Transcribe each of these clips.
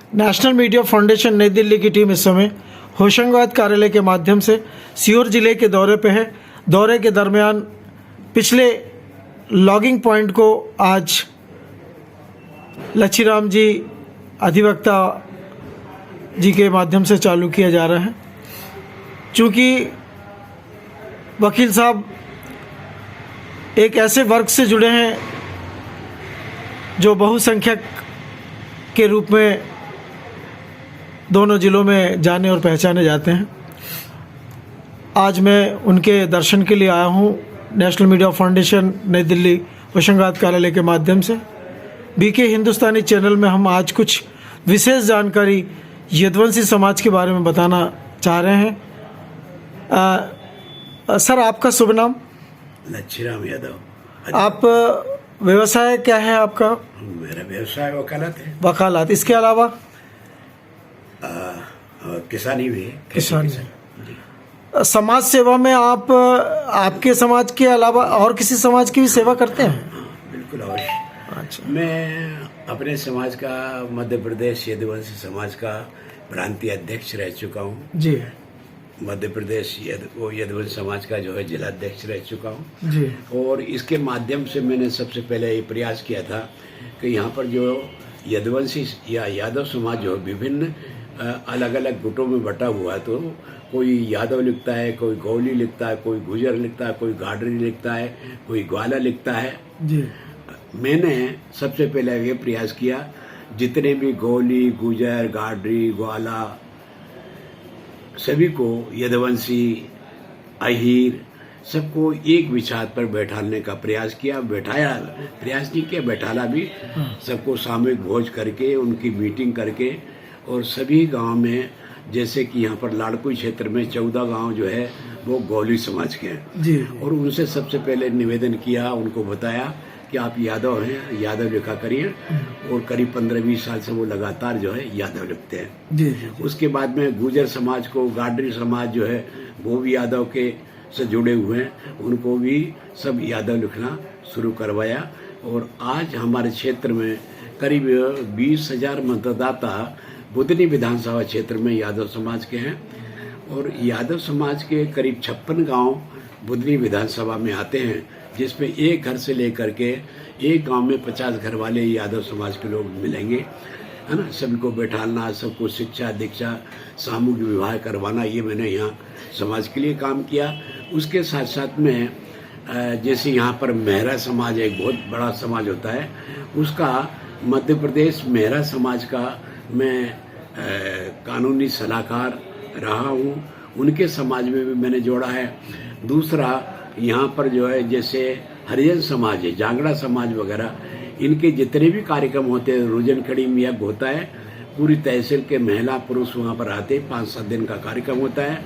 National media foundation नई दिल्ली की team इस समय होशंगाबाद कार्यालय के माध्यम से सीहोर जिले के दौरे पे है। दौरे के दरमियान पिछले लॉगिंग पॉइंट को आज लच्छीराम जी अधिवक्ता जी के माध्यम से चालू किया जा रहा है। चूँकि वकील साहब एक ऐसे वर्ग से जुड़े हैं जो बहुसंख्यक के रूप में दोनों जिलों में जाने और पहचाने जाते हैं। आज मैं उनके दर्शन के लिए आया हूँ नेशनल मीडिया फाउंडेशन नई दिल्ली होशंगाबाद कार्यालय के माध्यम से। बीके हिंदुस्तानी चैनल में हम आज कुछ विशेष जानकारी यदुवंशी समाज के बारे में बताना चाह रहे हैं। सर, आपका शुभ नाम? लच्छीराम यादव। आप व्यवसाय क्या है आपका? मेरा व्यवसाय वकालत है। वकालत, इसके अलावा किसानी भी है। किसानी। समाज सेवा में आप आपके समाज के अलावा और किसी समाज की भी सेवा करते हैं? हाँ, बिल्कुल अवश्य। अच्छा। मैं अपने समाज का, मध्य प्रदेश यदुवंशी समाज का प्रांतीय अध्यक्ष रह चुका हूँ। जी। मध्य प्रदेश यदुवंशी समाज का जो है जिला अध्यक्ष रह चुका हूँ जी। और इसके माध्यम से मैंने सबसे पहले ये प्रयास किया था कि यहाँ पर जो यदुवंशी या यादव समाज जो विभिन्न अलग अलग गुटों में बटा हुआ है, तो कोई यादव लिखता है, कोई गौली लिखता है, कोई गुजर लिखता है, कोई गाडरी लिखता है, कोई ग्वाला लिखता है। जी। मैंने सबसे पहले ये प्रयास किया, जितने भी गौली, गुजर, गाडरी, ग्वाला सभी को, यदुवंशी, अहीर, सबको एक विचार पर बैठाने का प्रयास किया। बैठाया, प्रयास नहीं किया, बैठाला भी। सबको सामूहिक भोज करके, उनकी मीटिंग करके, और सभी गांव में, जैसे कि यहाँ पर लाड़कुई क्षेत्र में 14 गांव जो है वो गौली समाज के हैं। जी। और उनसे सबसे पहले निवेदन किया, उनको बताया कि आप यादव हैं, यादव लिखा करिए। और करीब 15-20 साल से वो लगातार जो है यादव लिखते हैं। जी। उसके बाद में गुजर समाज को, गाडरी समाज जो है वो भी यादव के से जुड़े हुए हैं, उनको भी सब यादव लिखना शुरू करवाया। और आज हमारे क्षेत्र में करीब 20,000 मतदाता बुधनी विधानसभा क्षेत्र में यादव समाज के हैं। और यादव समाज के करीब 56 गांव बुधनी विधानसभा में आते हैं, जिसमें एक घर से लेकर के एक गांव में 50 घर वाले यादव समाज के लोग मिलेंगे, है ना। सभी को बैठाना, सबको शिक्षा दीक्षा, सामूहिक विवाह करवाना, ये मैंने यहाँ समाज के लिए काम किया। उसके साथ साथ में जैसे यहाँ पर मेहरा समाज एक बहुत बड़ा समाज होता है, उसका मध्य प्रदेश मेहरा समाज का मैं कानूनी सलाहकार रहा हूँ, उनके समाज में भी मैंने जोड़ा है। दूसरा, यहाँ पर जो है जैसे हरिजन समाज है, जांगड़ा समाज वगैरह, इनके जितने भी कार्यक्रम होते हैं, रुजन खड़ी में यज्ञ होता है, पूरी तहसील के महिला पुरुष वहाँ पर आते, 5-7 दिन का कार्यक्रम होता है।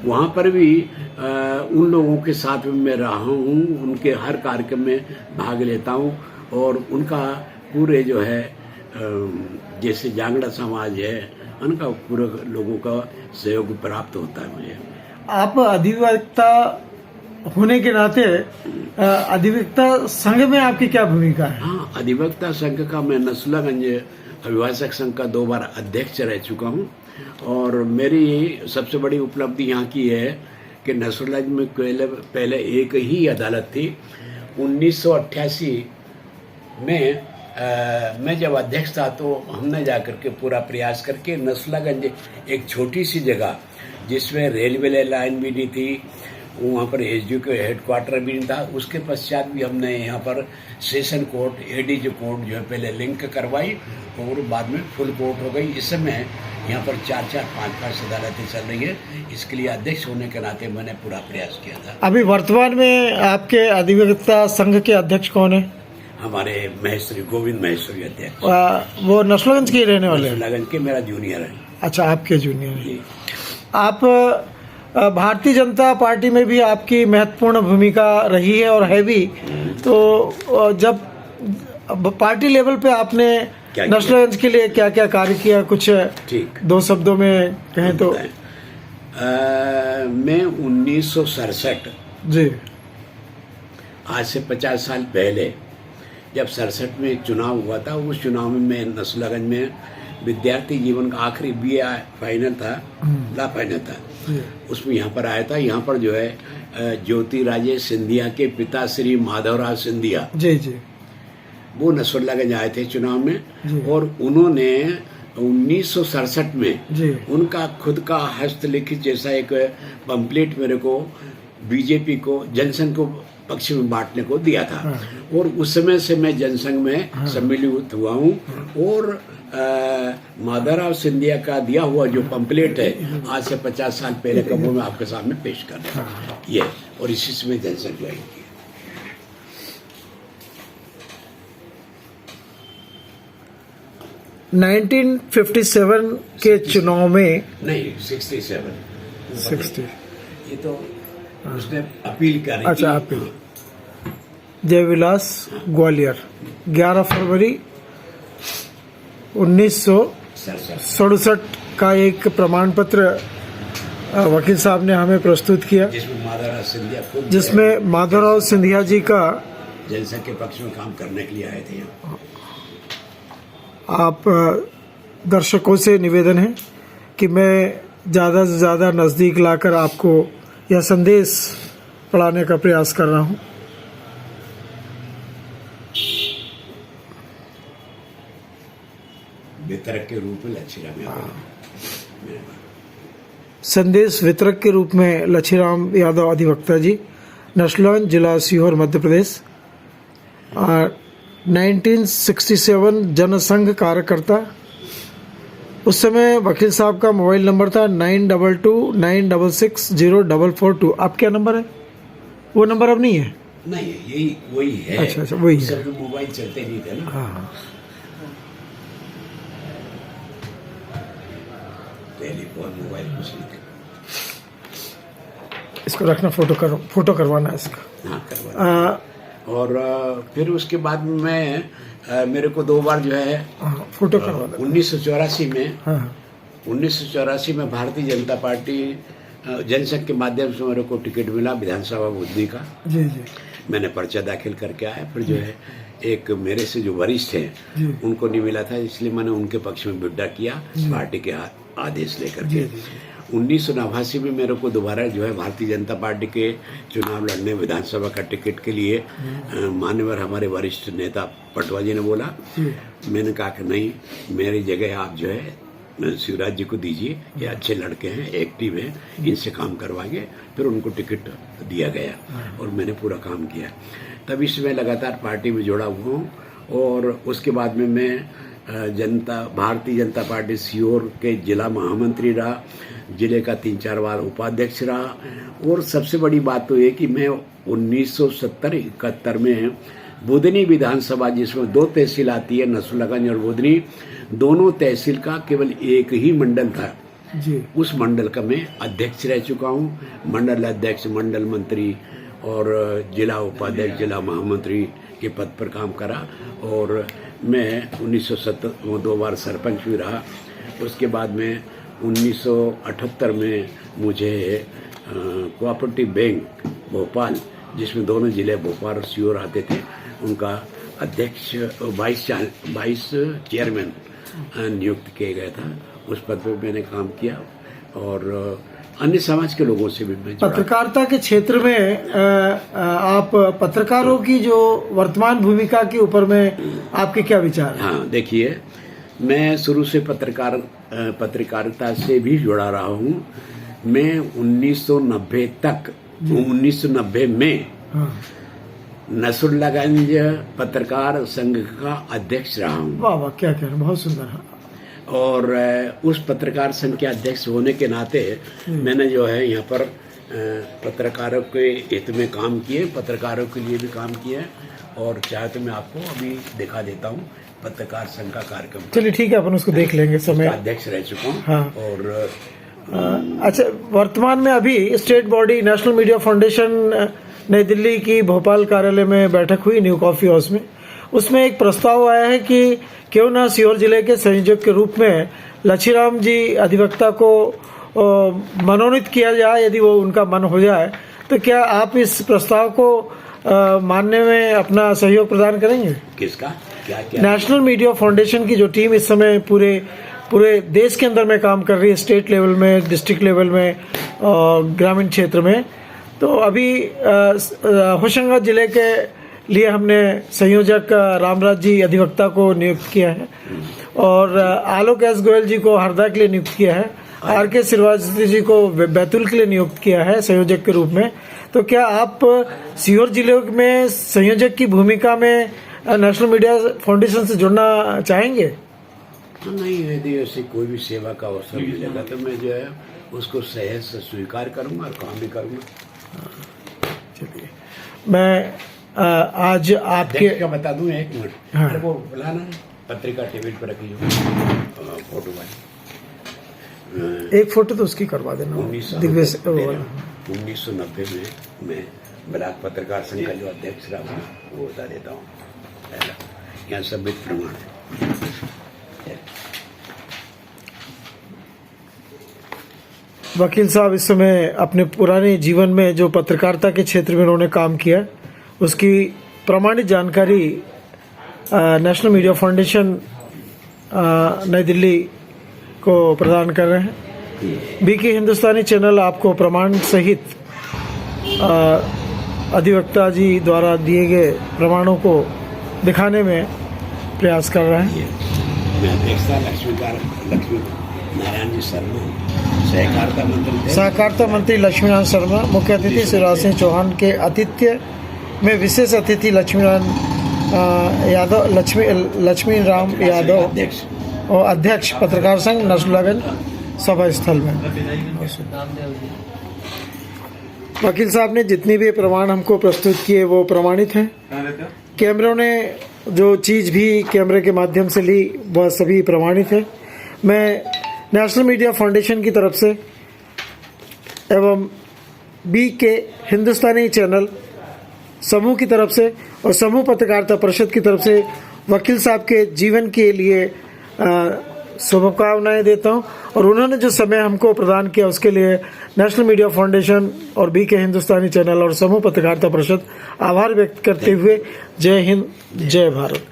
वहाँ पर भी उन लोगों के साथ में मैं रहा हूँ, उनके हर कार्यक्रम में भाग लेता हूँ। और उनका पूरे जो है जैसे जांगड़ा समाज है, उनका पूरे लोगों का सहयोग प्राप्त होता है मुझे। आप अधिवक्ता होने के नाते अधिवक्ता संघ में आपकी क्या भूमिका है? हाँ, अधिवक्ता संघ का मैं नसरुल्लाहगंज अभिभाषक संघ का 2 बार अध्यक्ष रह चुका हूँ। और मेरी सबसे बड़ी उपलब्धि यहाँ की है कि नसरुल्लाहगंज में पहले एक ही अदालत थी। 1988 में मैं जब अध्यक्ष था तो हमने जाकर के पूरा प्रयास करके नसरुल्लाहगंज एक छोटी सी जगह, जिसमें रेलवे लाइन भी नहीं थी, वहाँ पर एसडीओ के हेडक्वार्टर भी नहीं था, उसके पश्चात भी हमने यहाँ पर सेशन कोर्ट, एडीजे कोर्ट जो है पहले लिंक करवाई और बाद में फुल कोर्ट हो गई। इस समय यहाँ पर 4-4, 5-5 अदालतें चल रही है। इसके लिए अध्यक्ष होने के नाते मैंने पूरा प्रयास किया था। अभी वर्तमान में आपके अधिवक्ता संघ के अध्यक्ष कौन है? हमारे महेश्वरी, गोविंद महेश्वरी अध्यक्ष। वो नसरुल्लाहगंज के रहने वाले? नसरुल्लाहगंज के, मेरा जूनियर है। अच्छा, आपके जूनियर हैं। जी। आप भारतीय जनता पार्टी में भी आपकी महत्वपूर्ण भूमिका रही है और है भी। तो जब पार्टी लेवल पे आपने नसरुल्लाहगंज के लिए क्या क्या कार्य किया, कुछ ठीक 2 शब्दों में कहें तो? मैं 1967, जी, आज से 50 साल पहले जब 67 में एक चुनाव हुआ था, उस चुनाव में मैं नसरुल्लाहगंज में विद्यार्थी जीवन का आखिरी BA फाइनल था, ला फाइनल था, उसमें यहाँ पर आया था। यहाँ पर जो है ज्योति राजेश सिंधिया के पिता श्री माधवराव सिंधिया जी जी वो नसरुल्लाहगंज आए थे चुनाव में, और उन्होंने 1967 में जी उनका खुद का हस्तलिखित जैसा एक पंपलेट मेरे को बीजेपी को जनसंघ को पक्ष में बांटने को दिया था। और उस समय से मैं जनसंघ में सम्मिलित हुआ हूँ, और माधवराव सिंधिया का दिया हुआ जो पंपलेट है आज से 50 साल पहले का वो मैं आपके सामने पेश कर रहा हूँ ये, और इसी से मैं जनसंघ ज्वाइन किया। 1957 के चुनाव में नहीं 67 60 ये तो उसने अपील करी। अच्छा, अपील जयविलास ग्वालियर 11 फरवरी 1967 का एक प्रमाण पत्र वकील साहब ने हमें प्रस्तुत किया, जिसमें माधवराव सिंधिया जी का जनसंघ के पक्ष में काम करने के लिए आए थे। आप दर्शकों से निवेदन है कि मैं ज़्यादा से ज़्यादा नज़दीक लाकर आपको यह संदेश पढ़ाने का प्रयास कर रहा हूँ। वितरक के रूप में लच्छीराम संदेश वितरक के रूप में लच्छीराम यादव अधिवक्ता जी, नसरुल्लाहगंज, जिला सीहोर, मध्य प्रदेश। 1967 जनसंघ कार्यकर्ता। उस समय वकील साहब का मोबाइल नंबर था 9229660442। आप क्या नंबर है? वो नंबर अब नहीं है? नहीं, यही वही है। अच्छा, वही है। तो मोबाइल चलते नहीं थे ना। हाँ, टेलीफोन मोबाइल कुछ नहीं थे। इसको रखना, फोटो करवाना इसका। हाँ, करवाना। और फिर उसके बाद में मेरे को 2 बार जो है फोटो करवाना। 1984 में, हाँ, 1984 में भारतीय जनता पार्टी जनसंघ के माध्यम से मेरे को टिकट मिला विधानसभा बुद्धि का। जी जी। मैंने पर्चा दाखिल करके आया। फिर जो है एक मेरे से जो वरिष्ठ हैं उनको नहीं मिला था, इसलिए मैंने उनके पक्ष में विड्रा किया पार्टी के आदेश लेकर के। 1989 में मेरे को दोबारा जो है भारतीय जनता पार्टी के चुनाव लड़ने विधानसभा का टिकट के लिए मान्यवर हमारे वरिष्ठ नेता पटवा जी ने बोला। मैंने कहा कि नहीं, मेरी जगह आप जो है शिवराज जी को दीजिए, ये अच्छे लड़के हैं, एक्टिव हैं, इनसे काम करवाएंगे। फिर उनको टिकट दिया गया और मैंने पूरा काम किया। तभी से मैं लगातार पार्टी में जुड़ा हुआ हूँ। और उसके बाद में मैं भारतीय जनता पार्टी सीहोर के जिला महामंत्री रहा, जिले का 3-4 बार उपाध्यक्ष रहा। और सबसे बड़ी बात तो ये कि मैं 1970-71 में बुधनी विधानसभा, जिसमें 2 तहसील आती है, नसरुल्लाहगंज और बुधनी, दोनों तहसील का केवल एक ही मंडल था जी। उस मंडल का मैं अध्यक्ष रह चुका हूँ। मंडल अध्यक्ष, मंडल मंत्री और जिला उपाध्यक्ष, जिला महामंत्री के पद पर काम करा। और मैं 1970 में 2 बार सरपंच भी रहा। उसके बाद में 1978 में मुझे कोऑपरेटिव बैंक भोपाल, जिसमें दोनों जिले भोपाल और सीहोर आते थे, उनका अध्यक्ष वाइस चेयरमैन नियुक्त किया गया था। उस पद पर मैंने काम किया। और अन्य समाज के लोगों से भी मैं जुड़ा। पत्रकारिता के क्षेत्र में आप पत्रकारों की जो वर्तमान भूमिका के ऊपर में आपके क्या विचार हैं? हाँ, देखिए, मैं शुरू से पत्रकारिता से भी जुड़ा रहा हूँ। मैं 1990 में नसरुल्लाहगंज पत्रकार संघ का अध्यक्ष रहा हूँ। वाह वाह, क्या कह रहे हैं, बहुत सुंदर है। और उस पत्रकार संघ के अध्यक्ष होने के नाते मैंने जो है यहाँ पर पत्रकारों के हित में काम किए, पत्रकारों के लिए भी काम किया। और चाहे तो मैं आपको अभी दिखा देता हूँ पत्रकार संघ का कार्यक्रम। चलिए ठीक है, अपन उसको देख लेंगे समय। अध्यक्ष रह चुका हूँ। हाँ। और अच्छा, वर्तमान में अभी state body national media foundation नई दिल्ली की भोपाल कार्यालय में बैठक हुई, न्यू कॉफी हाउस में। उसमें एक प्रस्ताव आया है कि क्यों ना सीहोर जिले के संयोजक के रूप में लच्छीराम जी अधिवक्ता को मनोनीत किया जाए। यदि वो उनका मन हो जाए तो क्या आप इस प्रस्ताव को मानने में अपना सहयोग प्रदान करेंगे? किसका क्या क्या? नेशनल मीडिया फाउंडेशन की जो टीम इस समय पूरे देश के अंदर में काम कर रही है, स्टेट लेवल में, डिस्ट्रिक्ट लेवल में और ग्रामीण क्षेत्र में, तो अभी होशंगाबाद जिले के लिए हमने संयोजक रामराज जी अधिवक्ता को नियुक्त किया है और आलोक एस गोयल जी को हरदा के लिए नियुक्त किया है, आर.के. श्रीवास्तव जी को बैतूल के लिए नियुक्त किया है संयोजक के रूप में। तो क्या आप सीहोर जिले में संयोजक की भूमिका में नेशनल मीडिया फाउंडेशन से जुड़ना चाहेंगे? नहीं, यदि ऐसी कोई भी सेवा का अवसर मिलेगा तो मैं जो है उसको सहज से स्वीकार करूंगा और काम भी करूंगा। चलिए, मैं आज आपके क्या बता दूं, एक मिनट। हाँ। वो बुलाना है, पत्रिका टेबल पर रखी हो फोटो वाली, एक फोटो तो उसकी करवा देना। 1990 में मैं ब्लॉक पत्रकार संघ का जो अध्यक्ष रहा हूँ वो बता देता हूँ। यहाँ सब प्रमाण है। वकील साहब इस समय अपने पुराने जीवन में जो पत्रकारिता के क्षेत्र में उन्होंने काम किया उसकी प्रमाणित जानकारी नेशनल मीडिया फाउंडेशन नई दिल्ली को प्रदान कर रहे हैं। बीके हिंदुस्तानी चैनल आपको प्रमाण सहित अधिवक्ता जी द्वारा दिए गए प्रमाणों को दिखाने में प्रयास कर रहे हैं। मैं अध्यक्षता लक्ष्मी नारायण जी शर्मा, सहकारिता मंत्री लक्ष्मीनारायण शर्मा, मुख्य अतिथि शिवराज सिंह चौहान के आतिथ्य में विशेष अतिथि लक्ष्मीराम यादव और अध्यक्ष पत्रकार संघ नसरुल्लागंज सभा स्थल में। वकील साहब ने जितनी भी प्रमाण हमको प्रस्तुत किए वो प्रमाणित हैं। कैमरों ने जो चीज़ भी कैमरे के माध्यम से ली वह सभी प्रमाणित है। मैं नेशनल मीडिया फाउंडेशन की तरफ से एवं बीके हिंदुस्तानी चैनल समूह की तरफ से और समूह पत्रकारिता परिषद की तरफ से वकील साहब के जीवन के लिए शुभकामनाएं देता हूं और उन्होंने जो समय हमको प्रदान किया उसके लिए नेशनल मीडिया फाउंडेशन और बीके हिंदुस्तानी चैनल और समूह पत्रकारिता परिषद आभार व्यक्त करते हुए जय हिंद, जय भारत।